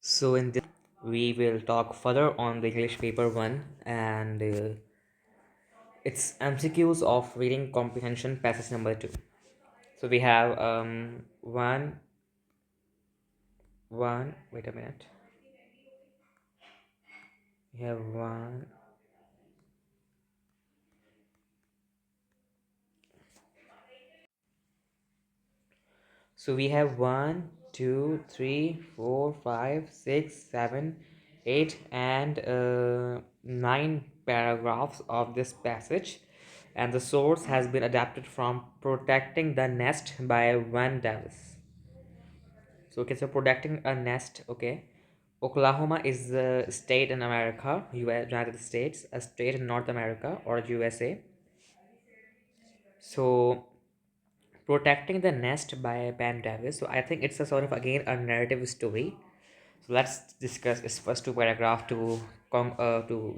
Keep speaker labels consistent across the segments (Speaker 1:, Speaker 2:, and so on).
Speaker 1: So in this we will talk further on the English paper 1 and its MCQs of reading comprehension passage number 2. So we have one wait a minute. We have one so we have one, two, three, four, five, six, 7, 8 and 9 paragraphs of this passage, and the source has been adapted from Protecting the Nest by Van Davis. So okay, so protecting a nest. Okay, Oklahoma is a state in America, US, United States, a state in North America or USA. So protecting the nest by Ben Davis. So I think it's a sort of again a narrative story. So let's discuss its first two paragraph to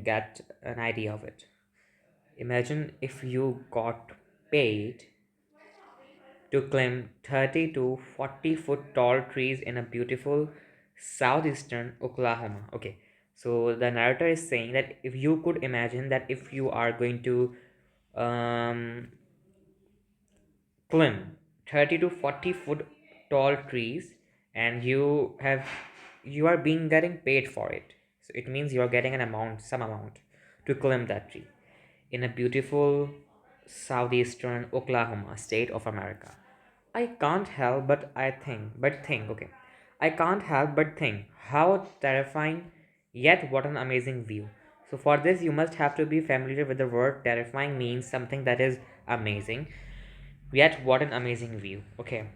Speaker 1: get an idea of it. Imagine if you got paid to climb 30 to 40 foot tall trees in a beautiful southeastern Oklahoma. Okay, so the narrator is saying that if you could imagine that if you are going to um, climb 30 to 40 foot tall trees, and you are being getting paid for it, so it means you are getting an amount, some amount, to climb that tree in a beautiful southeastern Oklahoma, state of America. I can't help but think, okay. I can't help but think how terrifying, yet what an amazing view. So for this, you must have to be familiar with the word terrifying means something that is amazing, yet what an amazing view. Okay,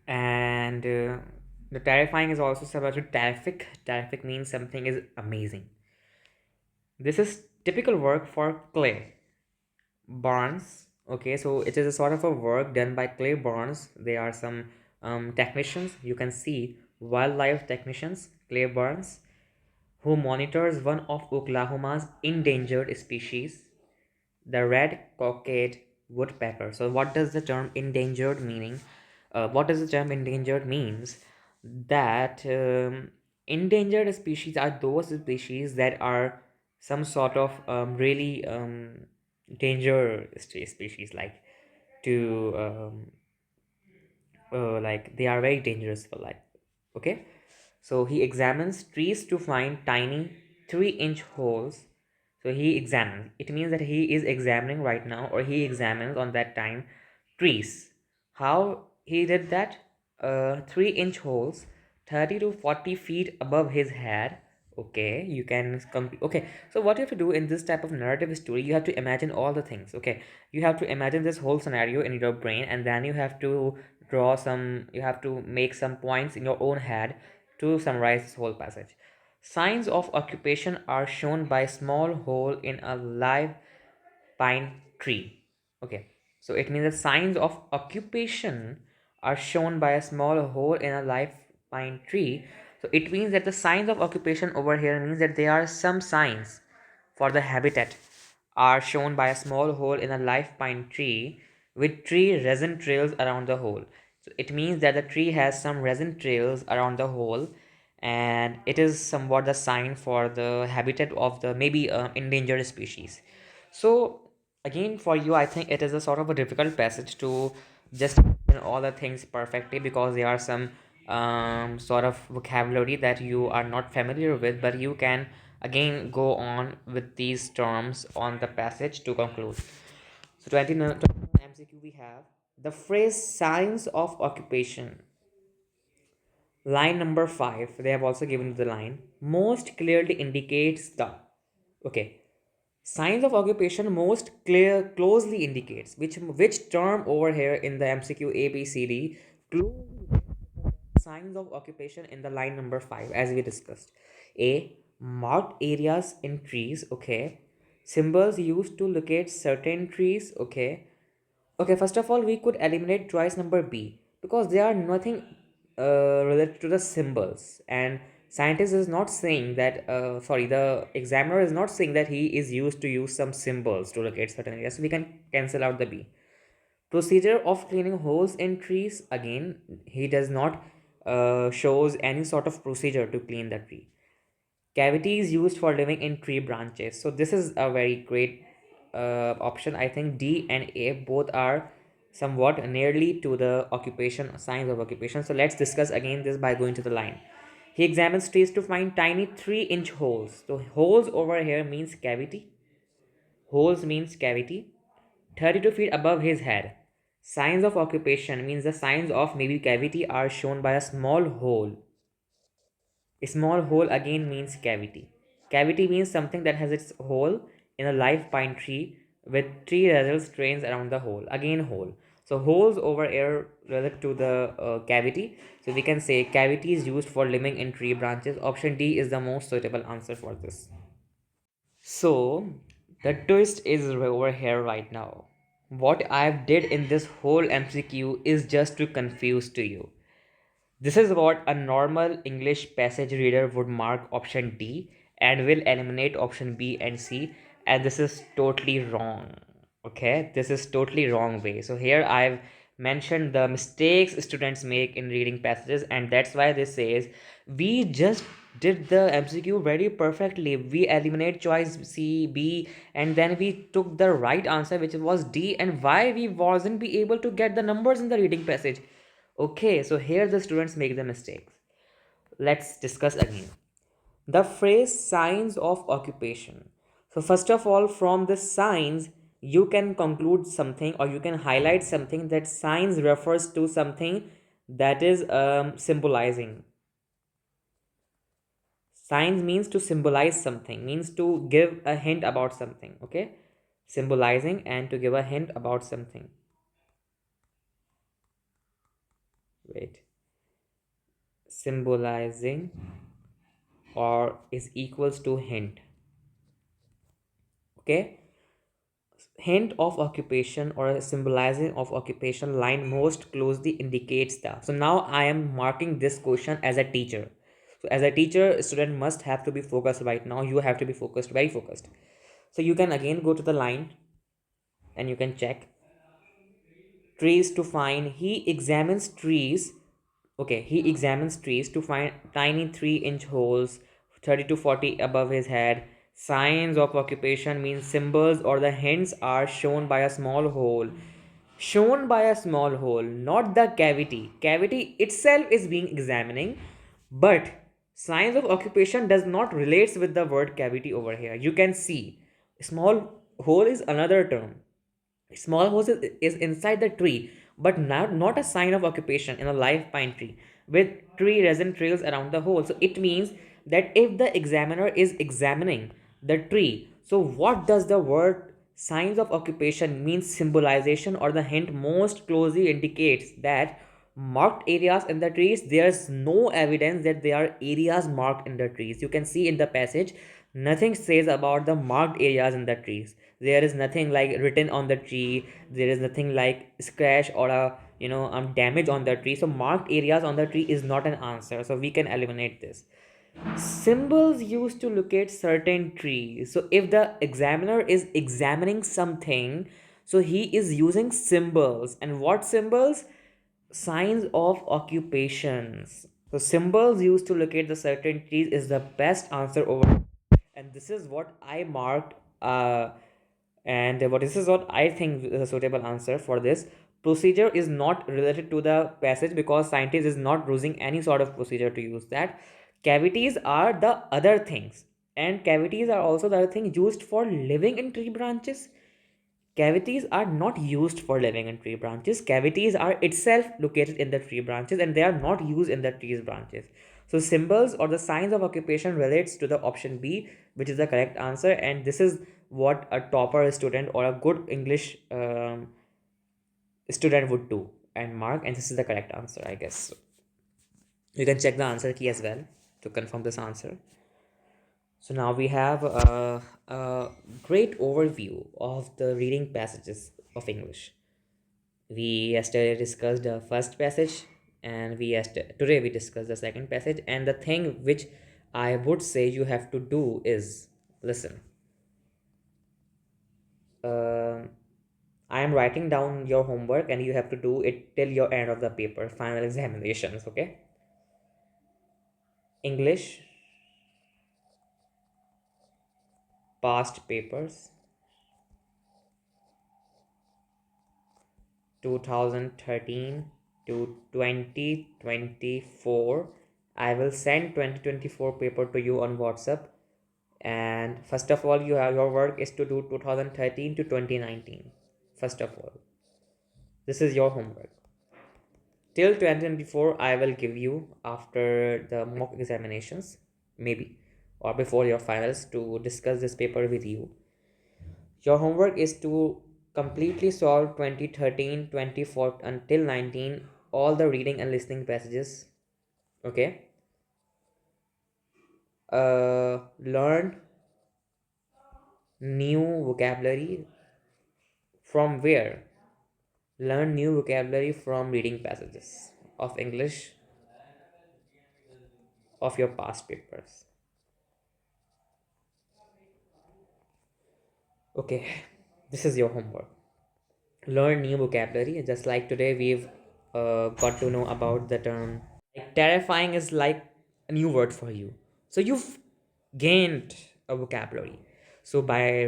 Speaker 1: and the terrifying is also similar to terrific. Terrific means something is amazing. This is typical work for Clay Barnes. Okay, so it is a sort of a work done by Clay Barnes. They are some technicians. You can see wildlife technicians, Clay Barnes, who monitors one of Oklahoma's endangered species, the red-cockaded woodpecker. So what does the term endangered meaning? What does the term endangered means? That endangered species are those species that are some sort of really danger species, like to like they are very dangerous for life. Okay, so he examines trees to find tiny 3-inch holes. So he examines, it means that he is examining right now, or he examines on that time trees. How he did that? 3-inch holes 30 to 40 feet above his head. Okay, you can okay, so what you have to do in this type of narrative story, you have to imagine all the things. Okay, you have to imagine this whole scenario in your brain, and then you have to you have to make some points in your own head to summarize this whole passage. Signs of occupation are shown by small hole in a live pine tree. Okay, so it means the signs of occupation are shown by a small hole in a live pine tree. So it means that the signs of occupation over here means that there are some signs for the habitat are shown by a small hole in a live pine tree with tree resin trails around the hole. So it means that the tree has some resin trails around the hole, and it is somewhat the sign for the habitat of the maybe endangered species. So again, for you, I think it is a sort of a difficult passage to just explain all the things perfectly, because there are some sort of vocabulary that you are not familiar with, but you can again go on with these terms on the passage to conclude. So 29 MCQ we have the phrase signs of occupation. Line number 5, they have also given the line most clearly indicates the. Okay, signs of occupation most closely indicates which term over here in the MCQ ABCD closely signs of occupation in the line number 5 as we discussed. A, marked areas in trees. Okay, symbols used to locate certain trees. Okay, okay, first of all, we could eliminate choice number B because they are nothing related to the symbols. And scientist is not saying that, sorry, the examiner is not saying that he is used to use some symbols to locate certain areas. So we can cancel out the B. Procedure of cleaning holes in trees, again, he does not shows any sort of procedure to clean the tree. Cavity is used for living in tree branches. So this is a very great option. I think D and A both are somewhat nearly to the occupation signs of occupation. So let's discuss again this by going to the line. He examines trees to find tiny 3-inch holes. So holes over here means cavity. Holes means cavity. 32 feet above his head. Signs of occupation means the signs of maybe cavity are shown by a small hole. A small hole again means cavity. Cavity means something that has its hole in a live pine tree with tree results trains around the hole. Again hole. So holes over here related to the cavity. So we can say cavity is used for living in tree branches. Option D is the most suitable answer for this. So the twist is over here right now. What I've did in this whole MCQ is just to confuse to you. This is what a normal English passage reader would mark option D and will eliminate option B and C, and this is totally wrong. Okay, this is totally wrong way. So here I've mentioned the mistakes students make in reading passages, and that's why this says we just did the MCQ very perfectly. We eliminate choice C, B, and then we took the right answer, which was D. And why we wasn't be able to get the numbers in the reading passage? Okay, so here the students make the mistakes. Let's discuss again. The phrase signs of occupation. So, first of all, from the signs, you can conclude something or you can highlight something that signs refers to something that is symbolizing. Signs means to symbolize something, means to give a hint about something. Okay, symbolizing and to give a hint about something. Wait, symbolizing or is equals to hint. Okay, hint of occupation or a symbolizing of occupation line most closely indicates the. So now I am marking this question as a teacher. So as a teacher, student must have to be focused right now. You have to be focused, very focused. So you can again go to the line and you can check trees to find. He examines trees. Okay, he examines trees to find tiny 3-inch holes 30 to 40 above his head. Signs of occupation means symbols or the hints are shown by a small hole. Shown by a small hole, not the cavity. Cavity itself is being examining, but signs of occupation does not relates with the word cavity over here. You can see small hole is another term. Small house is inside the tree, but not a sign of occupation in a live pine tree with tree resin trails around the hole. So it means that if the examiner is examining the tree, so what does the word signs of occupation means symbolization or the hint most closely indicates that marked areas in the trees, there's no evidence that there are areas marked in the trees. You can see in the passage nothing says about the marked areas in the trees. There is nothing like written on the tree. There is nothing like scratch or a damage on the tree. So marked areas on the tree is not an answer, so we can eliminate this. Symbols used to locate certain trees. So if the examiner is examining something, so he is using symbols. And what symbols? Signs of occupations. So symbols used to locate the certain trees is the best answer over, and this is what I marked. And what this is what I think is a suitable answer for this. Procedure is not related to the passage because scientist is not using any sort of procedure to use that. Cavities are the other things, and cavities are also the other thing used for living in tree branches. Cavities are not used for living in tree branches. Cavities are itself located in the tree branches and they are not used in the trees branches. So symbols or the signs of occupation relates to the option B, which is the correct answer. And this is what a topper student or a good English student would do and mark. And this is the correct answer, I guess. So you can check the answer key as well to confirm this answer. So now we have a great overview of the reading passages of English. We yesterday discussed the first passage, and today we discussed the second passage. And the thing which I would say you have to do is listen. Um I am writing down your homework, and you have to do it till your end of the paper, final examinations. Okay. English past papers 2013 to 2024. I will send 2024 paper to you on WhatsApp. And first of all, you have your work is to do 2013 to 2019. First of all, this is your homework. Till 2024, I will give you after the mock examinations, maybe, or before your finals to discuss this paper with you. Your homework is to completely solve 2013, 24 until 19, all the reading and listening passages. Okay. Learn new vocabulary from where? Learn new vocabulary from reading passages of English of your past papers. Okay, this is your homework. Learn new vocabulary. Just like today, we've got to know about the term. Like, terrifying is like a new word for you. So you've gained a vocabulary. So by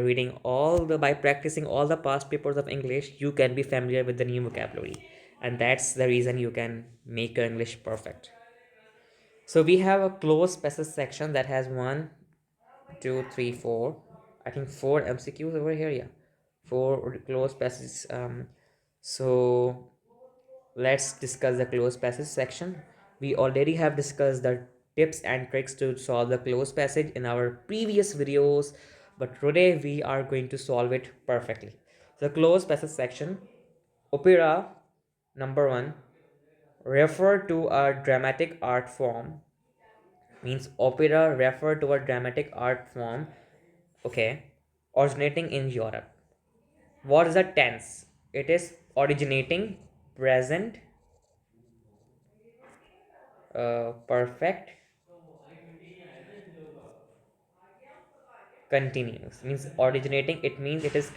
Speaker 1: practicing all the past papers of English, you can be familiar with the new vocabulary, and that's the reason you can make your English perfect. So we have a closed passage section that has one, two, three, four. I think four MCQs over here. Yeah, four closed passages. So let's discuss the closed passage section. We already have discussed the tips and tricks to solve the closed passage in our previous videos, but today we are going to solve it perfectly. The closed passage section. Opera number one refer to a dramatic art form, means opera refer to a dramatic art form, okay, originating in Europe. What is the tense? It is originating, present, perfect, continuous. Means originating, it means it is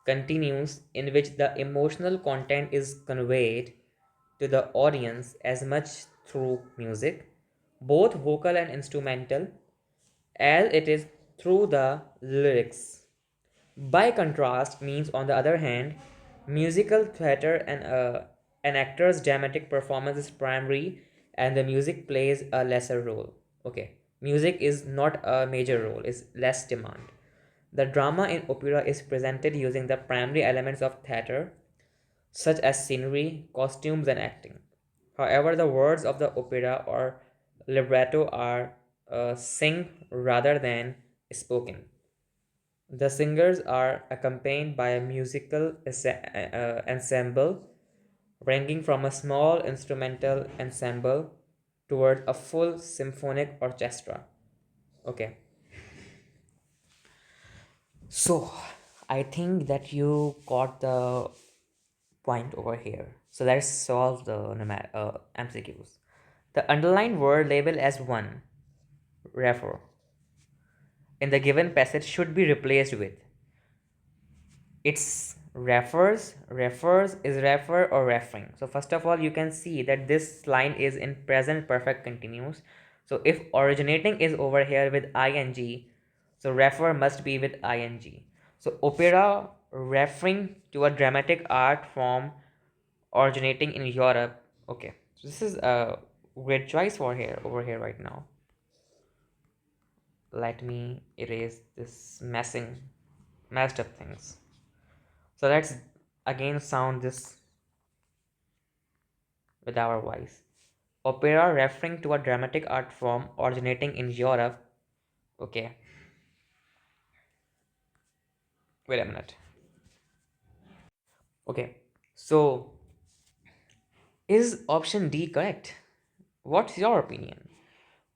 Speaker 1: continuous, in which the emotional content is conveyed to the audience as much through music, both vocal and instrumental, as it is through the lyrics. By contrast, means on the other hand, musical theater and an actor's dramatic performance is primary and the music plays a lesser role. Okay, music is not a major role, is less demand. The drama in opera is presented using the primary elements of theater, such as scenery, costumes, and acting. However, the words of the opera or libretto are sing rather than spoken. The singers are accompanied by a musical ensemble, ranging from a small instrumental ensemble toward a full symphonic orchestra. Okay, so I think that you got the point over here. So let's solve the MCQs. The underlined word labeled as one, refer, in the given passage should be replaced with it's refers is refer or referring. So first of all, you can see that this line is in present perfect continuous. So if originating is over here with ing, so refer must be with ing. So opera referring to a dramatic art form originating in Europe. Okay, so this is a great choice for here over here right now. Let me erase this messed up things. So let's again sound this with our voice. Opera referring to a dramatic art form originating in Europe. Okay, wait a minute. Okay, so is option D correct? What's your opinion?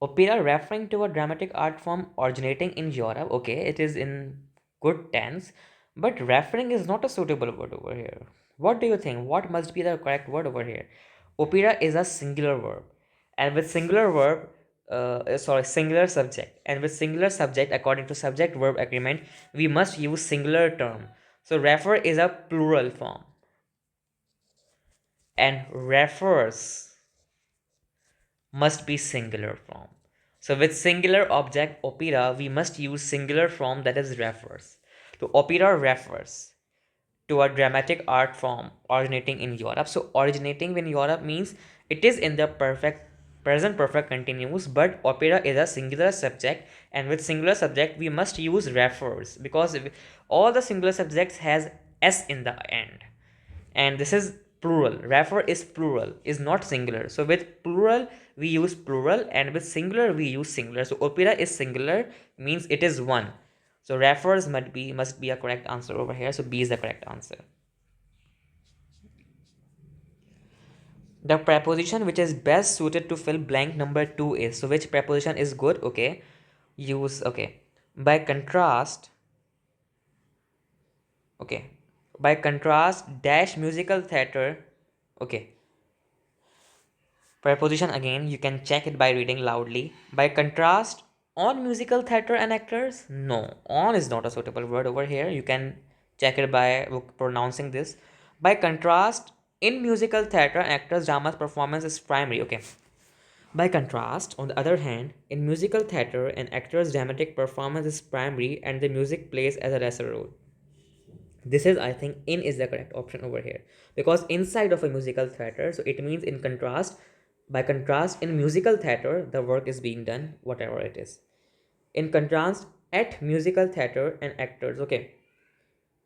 Speaker 1: Opera referring to a dramatic art form originating in Europe. Okay, it is in good tense, but referring is not a suitable word over here. What do you think? What must be the correct word over here? Opera is a singular verb, and with singular verb, singular subject, and with singular subject, according to subject verb agreement, we must use singular term. So refer is a plural form, and refers must be singular form. So with singular object opera, we must use singular form, that is refers. So opera refers to a dramatic art form originating in Europe. So originating in Europe means it is in the perfect present perfect continuous, but opera is a singular subject, and with singular subject we must use refers, because all the singular subjects has s in the end, and this is plural. Refer is plural, is not singular. So with plural we use plural, and with singular we use singular. So opera is singular, means it is one. So refers must be a correct answer over here. So B is the correct answer. The preposition which is best suited to fill blank number 2 is, so which preposition is good? Okay, use, okay, by contrast. Okay, by contrast dash musical theater. Okay, preposition again, you can check it by reading loudly. By contrast, on musical theater and actors? No, on is not a suitable word over here. You can check it by pronouncing this. By contrast, in musical theater and actors, drama's performance is primary. Okay. By contrast, on the other hand, in musical theater, an actor's dramatic performance is primary and the music plays as a lesser role. This is, I think, in is the correct option over here, because inside of a musical theater, so it means in contrast. By contrast, in musical theater the work is being done, whatever it is. In contrast, at musical theater and actors. Okay,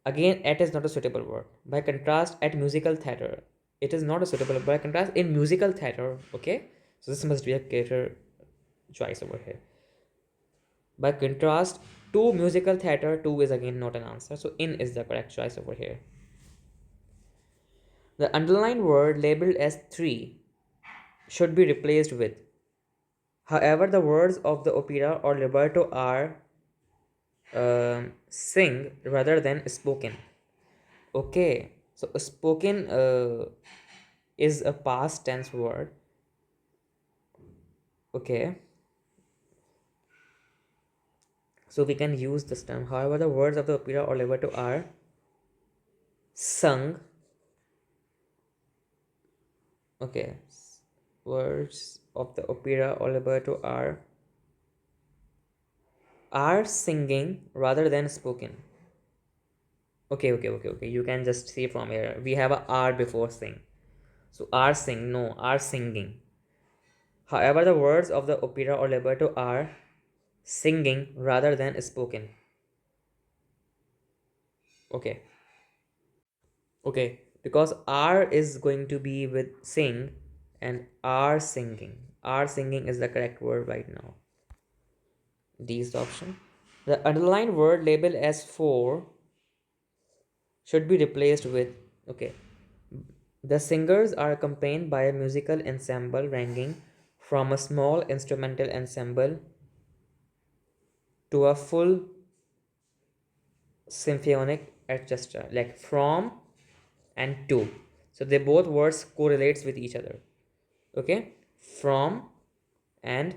Speaker 1: again, at is not a suitable word. By contrast, at musical theater, it is not a suitable. By contrast, in musical theater. Okay, so this must be a clearer choice over here. By contrast, to musical theater, two is again not an answer, so in is the correct choice over here. The underlined word labeled as 3 should be replaced with. However, the words of the opera or libretto are sing rather than spoken. Okay, so spoken is a past tense word. Okay, so we can use this term. However, the words of the opera or libretto are sung. Okay, words of the opera or libretto are singing rather than spoken. Okay. You can just see from here. We have a R before sing. So are sing, no, are singing. However, the words of the opera or libretto are singing rather than spoken. Okay. Okay. Because R is going to be with sing and are singing. Are singing is the correct word right now. D is the option. The underlined word labeled as 4 should be replaced with, okay, the singers are accompanied by a musical ensemble ranging from a small instrumental ensemble to a full symphonic orchestra, like from and to. So they both words correlates with each other. Okay, from and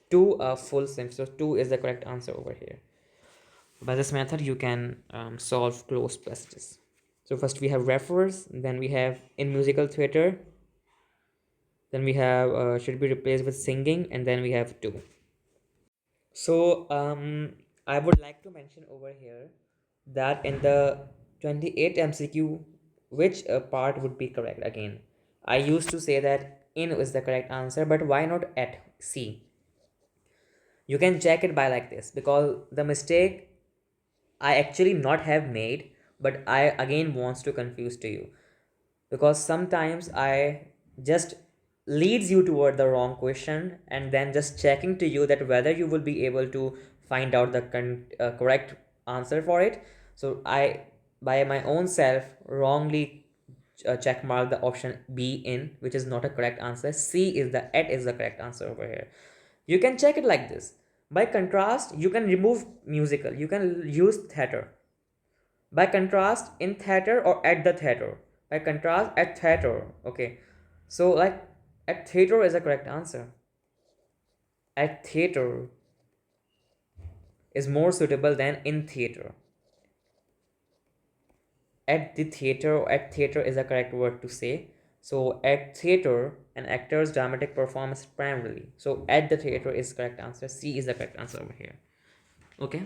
Speaker 1: to a full symphony. So two is the correct answer over here. By this method, you can solve closed passages. So first we have refers, then we have in musical theater, then we have should be replaced with singing, and then we have to. So I would like to mention over here that in the 28 MCQ, which part would be correct again? I used to say that in is the correct answer, but why not at C? You can check it by like this, because the mistake I actually not have made, but I again wants to confuse to you, because sometimes I just leads you toward the wrong question, and then just checking to you that whether you will be able to find out the correct answer for it. So I, by my own self, wrongly check mark the option B in, which is not a correct answer. C is the at is the correct answer over here. You can check it like this. By contrast, you can remove musical, you can use theater. By contrast, in theater or at the theater. By contrast, at theater. Okay, so like at theater is a correct answer. At theater is more suitable than in theater. At the theater or at theater is a correct word to say. So at theater, an actor's dramatic performance primarily. So at the theater is correct answer. C is the correct answer over here. Okay.